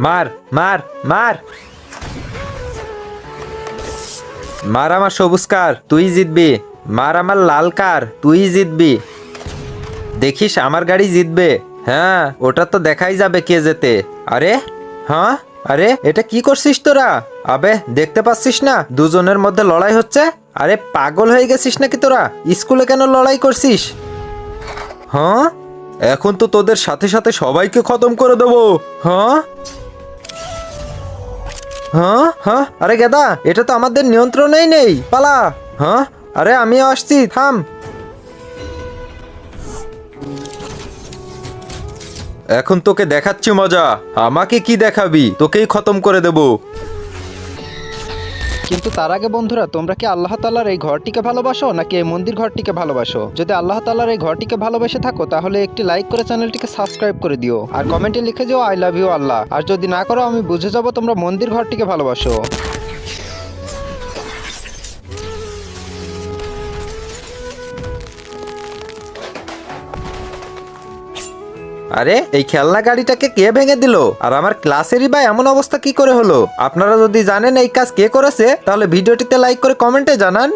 মার মার মার মার আমার সবুজ কার, তুই জিতবি। মার আমার লাল কার, তুই জিতবি। দেখিস আমার গাড়ি জিতবে। হ্যাঁ, ওটা তো দেখাই যাবে কে জেতে। আরে হ্যাঁ, আরে এটা কি করছিস তোরা? আবে দেখতে পাচ্ছিস না দুজনের মধ্যে লড়াই হচ্ছে? আরে পাগল হয়ে গেছিস নাকি তোরা? স্কুলে কেন লড়াই করছিস? হ্যাঁ, এখন তো তোদের সাথে সাথে সবাইকে খতম করে দেবো। হ্যাঁ হ্যাঁ হ্যাঁ, আরে গেদা, এটা তো আমাদের নিয়ন্ত্রণেই নেই, পালা। হ্যাঁ, আরে আমিও আসছি, থাম। এখন তোকে দেখাচ্ছি মজা। আমাকে কি দেখাবি? তোকেই খতম করে দেব। কিন্তু তার আগে বন্ধুরা, তোমরা কি আল্লাহ তাআলার এই ঘরটিকে ভালোবাসো নাকি এই মন্দির ঘরটিকে ভালোবাসো? যদি আল্লাহ তাআলার এই ঘরটিকে ভালোবেসে থাকো তাহলে একটি লাইক করে চ্যানেলটিকে সাবস্ক্রাইব করে দিও, আর কমেন্টে লিখে যাও আই লাভ ইউ আল্লাহ। আর যদি না করো আমি বুঝে যাব তোমরা মন্দির ঘরটিকে ভালোবাসো। আরে এই খেলনা গাড়িটাকে কে ভেঙে দিল? আর আমার ক্লাসেরই বা এমন অবস্থা কি করে হলো? আপনারা যদি জানেন এই কাজ কে করেছে তাহলে ভিডিওটিতে লাইক করে কমেন্টে জানান।